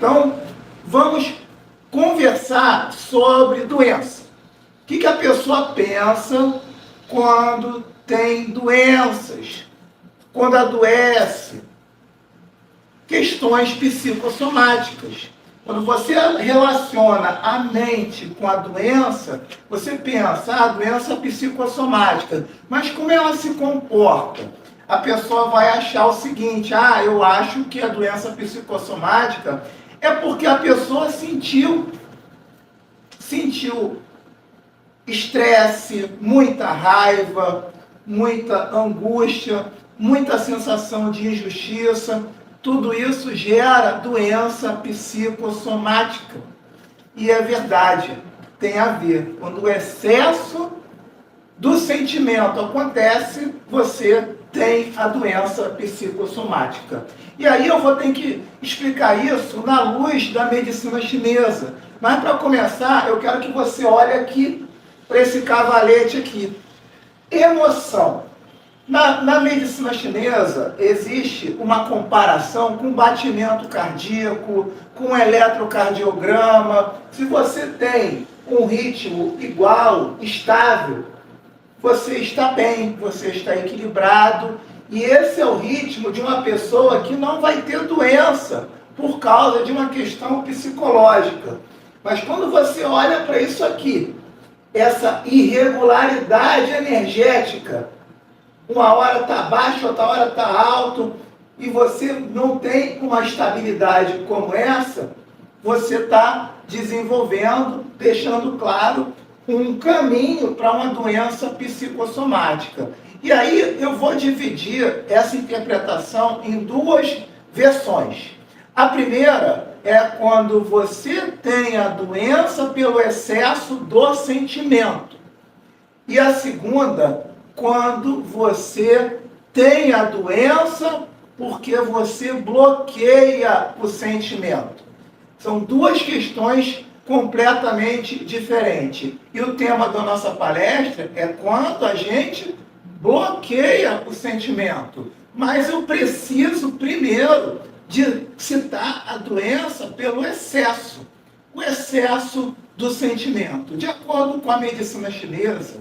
Então, vamos conversar sobre doença. O que a pessoa pensa quando tem doenças, quando adoece? Questões psicossomáticas. Quando você relaciona a mente com a doença, você pensa, a doença psicossomática. Mas como ela se comporta? A pessoa vai achar o seguinte, eu acho que a doença psicossomática é porque a pessoa sentiu estresse, muita raiva, muita angústia, muita sensação de injustiça. Tudo isso gera doença psicossomática. E é verdade, tem a ver. Quando o excesso do sentimento acontece, você tem a doença psicossomática. E aí eu vou ter que explicar isso na luz da medicina chinesa. Mas para começar, eu quero que você olhe aqui para esse cavalete aqui. Emoção. Na medicina chinesa, existe uma comparação com batimento cardíaco, com eletrocardiograma. Se você tem um ritmo igual, estável, você está bem, você está equilibrado. E esse é o ritmo de uma pessoa que não vai ter doença por causa de uma questão psicológica. Mas quando você olha para isso aqui, essa irregularidade energética, uma hora está baixo, outra hora está alto, e você não tem uma estabilidade como essa, você está desenvolvendo, deixando claro, um caminho para uma doença psicossomática. E aí eu vou dividir essa interpretação em duas versões. A primeira é quando você tem a doença pelo excesso do sentimento. E a segunda, quando você tem a doença porque você bloqueia o sentimento. São duas questões completamente diferentes. E o tema da nossa palestra é quando a gente bloqueia o sentimento. Mas eu preciso primeiro de citar a doença pelo excesso. O excesso do sentimento. De acordo com a medicina chinesa,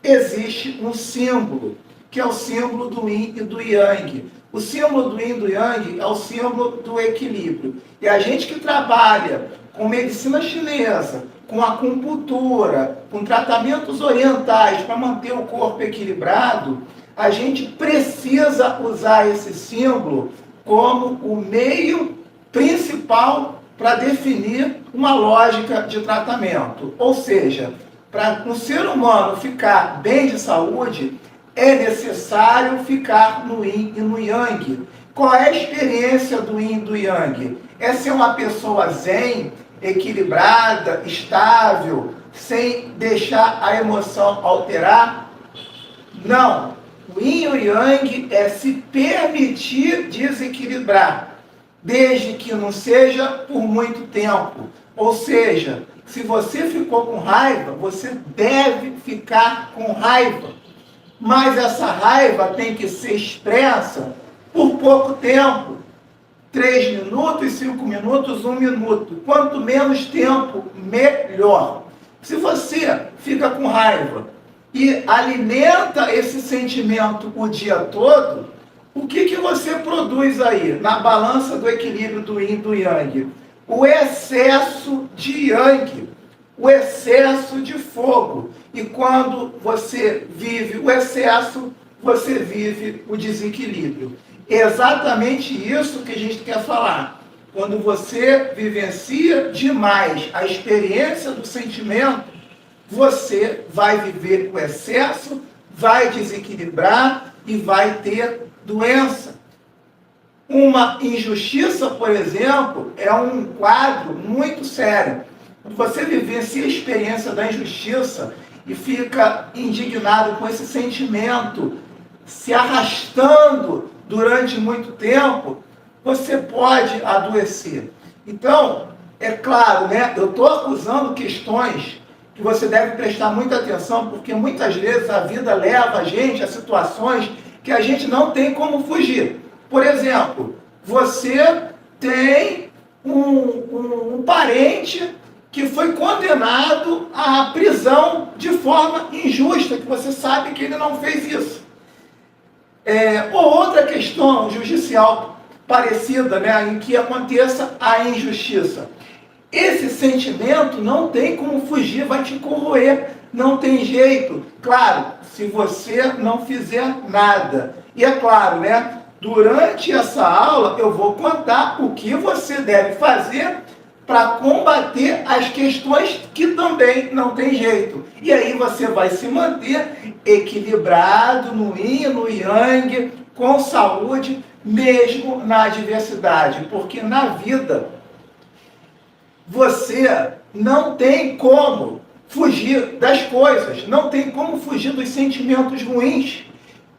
existe um símbolo, que é o símbolo do Yin e do Yang. O símbolo do Yin e do Yang é o símbolo do equilíbrio. E a gente que trabalha com medicina chinesa, com acupuntura, com tratamentos orientais para manter o corpo equilibrado, a gente precisa usar esse símbolo como o meio principal para definir uma lógica de tratamento. Ou seja, para um ser humano ficar bem de saúde, é necessário ficar no Yin e no Yang. Qual é a experiência do Yin e do Yang? É ser uma pessoa zen, equilibrada, estável, sem deixar a emoção alterar? Não. O Yin e o Yang é se permitir desequilibrar, desde que não seja por muito tempo. Ou seja, se você ficou com raiva, você deve ficar com raiva. Mas essa raiva tem que ser expressa por pouco tempo. 3 minutos, 5 minutos, 1 minuto. Quanto menos tempo, melhor. Se você fica com raiva e alimenta esse sentimento o dia todo, o que você produz aí na balança do equilíbrio do Yin e do Yang? O excesso de Yang, o excesso de fogo. E quando você vive o excesso, você vive o desequilíbrio. É exatamente isso que a gente quer falar. Quando você vivencia demais a experiência do sentimento, você vai viver o excesso, vai desequilibrar e vai ter doença. Uma injustiça, por exemplo, é um quadro muito sério. Quando você vivencia a experiência da injustiça e fica indignado com esse sentimento se arrastando durante muito tempo, você pode adoecer. Então, é claro, eu estou acusando questões que você deve prestar muita atenção, porque muitas vezes a vida leva a gente a situações que a gente não tem como fugir. Por exemplo, você tem um parente que foi condenado à prisão de forma injusta, que você sabe que ele não fez isso. Ou outra questão judicial parecida, né, em que aconteça a injustiça. Esse sentimento não tem como fugir, vai te corroer, não tem jeito. Claro, se você não fizer nada. E é claro, né, durante essa aula eu vou contar o que você deve fazer para combater as questões que também não tem jeito. E aí você vai se manter equilibrado no yin e no yang, com saúde, mesmo na adversidade. Porque na vida você não tem como fugir das coisas, não tem como fugir dos sentimentos ruins.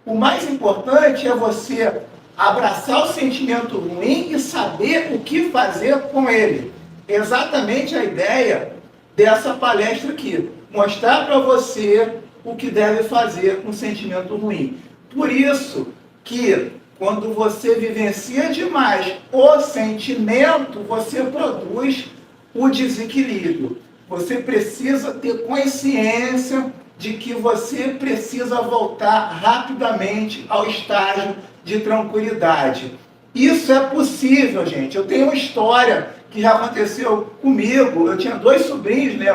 O mais importante é você abraçar o sentimento ruim e saber o que fazer com ele. Exatamente a ideia dessa palestra aqui. Mostrar para você o que deve fazer com o sentimento ruim. Por isso que quando você vivencia demais o sentimento, você produz o desequilíbrio. Você precisa ter consciência de que você precisa voltar rapidamente ao estágio de tranquilidade. Isso é possível, gente. Eu tenho uma história que já aconteceu comigo. Eu tinha 2 sobrinhos, né?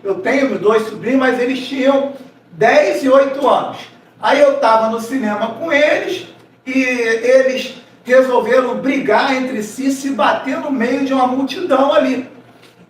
Eu tenho 2 sobrinhos, mas eles tinham 10 e 8 anos. Aí eu estava no cinema com eles e eles resolveram brigar entre si, se bater no meio de uma multidão ali.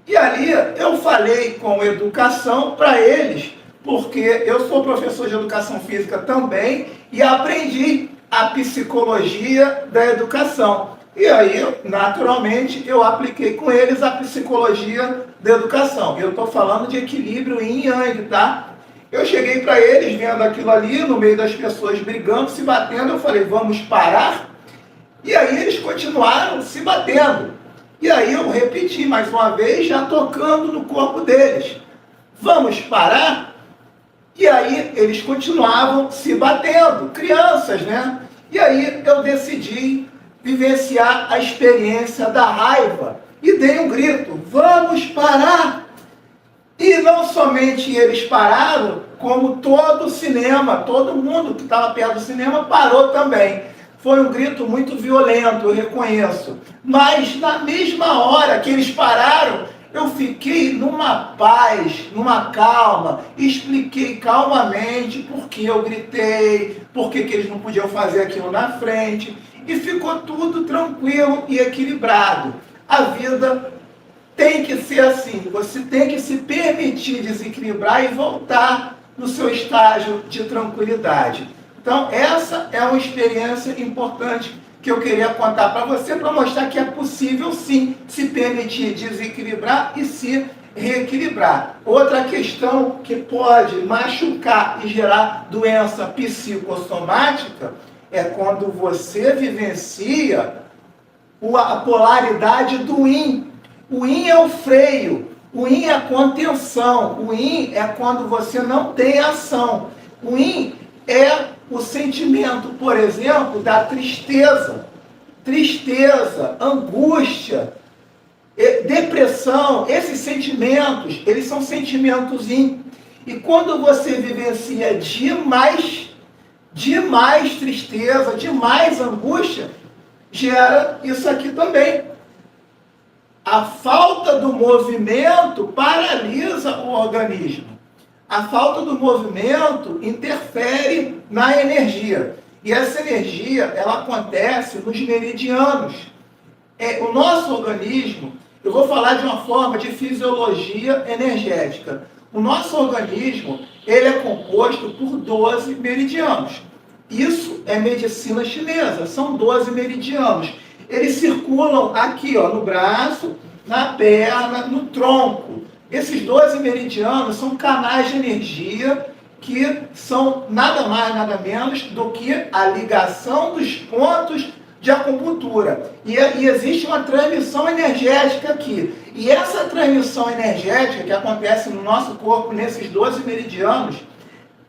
E ali eu falei com educação para eles, porque eu sou professor de educação física também e aprendi a psicologia da educação. E aí, naturalmente, eu apliquei com eles a psicologia da educação. Eu estou falando de equilíbrio yin e yang, tá? Eu cheguei para eles, vendo aquilo ali, no meio das pessoas brigando, se batendo, eu falei, vamos parar? E aí eles continuaram se batendo. E aí eu repeti mais uma vez, já tocando no corpo deles. Vamos parar? E aí eles continuavam se batendo, crianças, né? E aí eu decidi vivenciar a experiência da raiva e dei um grito, vamos parar! E não somente eles pararam, como todo o cinema, todo mundo que estava perto do cinema parou também. Foi um grito muito violento, eu reconheço. Mas na mesma hora que eles pararam, eu fiquei numa paz, numa calma, expliquei calmamente por que eu gritei, por que eles não podiam fazer aquilo na frente, e ficou tudo tranquilo e equilibrado. A vida tem que ser assim, você tem que se permitir desequilibrar e voltar no seu estágio de tranquilidade. Então, essa é uma experiência importante que eu queria contar para você, para mostrar que é possível, sim, se permitir desequilibrar e se reequilibrar. Outra questão que pode machucar e gerar doença psicossomática é quando você vivencia a polaridade do yin. O yin é o freio, o yin é a contenção, o yin é quando você não tem ação. O yin é o sentimento, por exemplo, da tristeza, angústia, depressão. Esses sentimentos, eles são sentimentos yin. E quando você vivencia demais tristeza, demais angústia, gera isso aqui também. A falta do movimento paralisa o organismo. A falta do movimento interfere na energia. E essa energia, ela acontece nos meridianos. O nosso organismo, eu vou falar de uma forma de fisiologia energética. O nosso organismo, ele é composto por 12 meridianos. Isso é medicina chinesa, são 12 meridianos. Eles circulam aqui, ó, no braço, na perna, no tronco. Esses 12 meridianos são canais de energia que são nada mais, nada menos do que a ligação dos pontos de acupuntura. E existe uma transmissão energética aqui. E essa transmissão energética que acontece no nosso corpo, nesses 12 meridianos,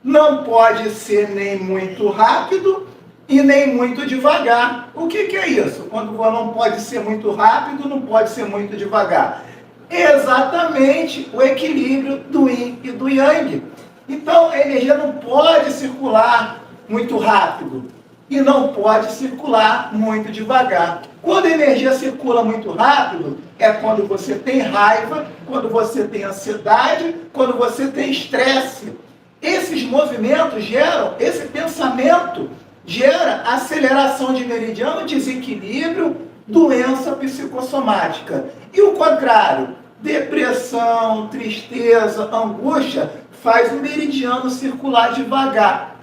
não pode ser nem muito rápido, e nem muito devagar. O que é isso? Quando não pode ser muito rápido, não pode ser muito devagar. Exatamente o equilíbrio do yin e do yang. Então, a energia não pode circular muito rápido e não pode circular muito devagar. Quando a energia circula muito rápido, é quando você tem raiva, quando você tem ansiedade, quando você tem estresse. Esses movimentos geram, esse pensamento gera aceleração de meridiano, desequilíbrio, doença psicossomática. E o contrário, depressão, tristeza, angústia, faz o meridiano circular devagar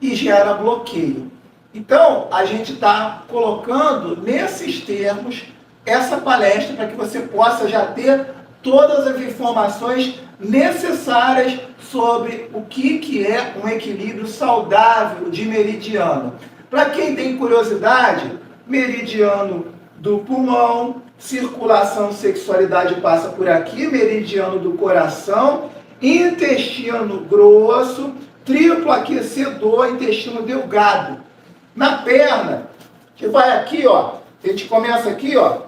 e gera bloqueio. Então, a gente está colocando nesses termos essa palestra para que você possa já ter todas as informações necessárias sobre o que é um equilíbrio saudável de meridiano. Para quem tem curiosidade, meridiano do pulmão, circulação, sexualidade passa por aqui, meridiano do coração, intestino grosso, triplo aquecedor, intestino delgado. Na perna, a gente vai aqui, ó, a gente começa aqui, ó,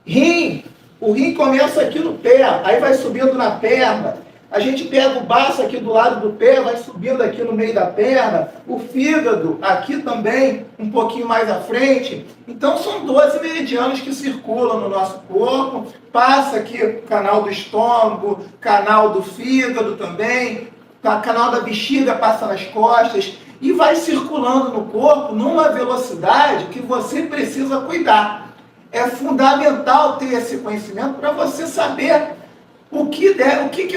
rim, o rim começa aqui no pé, aí vai subindo na perna, a gente pega o baço aqui do lado do pé, vai subindo aqui no meio da perna, o fígado aqui também, um pouquinho mais à frente. Então são 12 meridianos que circulam no nosso corpo, passa aqui o canal do estômago, canal do fígado também, canal da bexiga passa nas costas, e vai circulando no corpo numa velocidade que você precisa cuidar. É fundamental ter esse conhecimento para você saber o que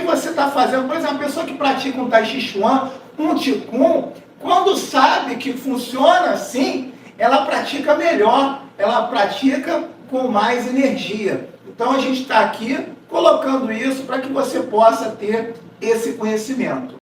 você está fazendo. Por exemplo, a pessoa que pratica um Tai Chi Chuan, um Qigong, quando sabe que funciona assim, ela pratica melhor, ela pratica com mais energia. Então a gente está aqui colocando isso para que você possa ter esse conhecimento.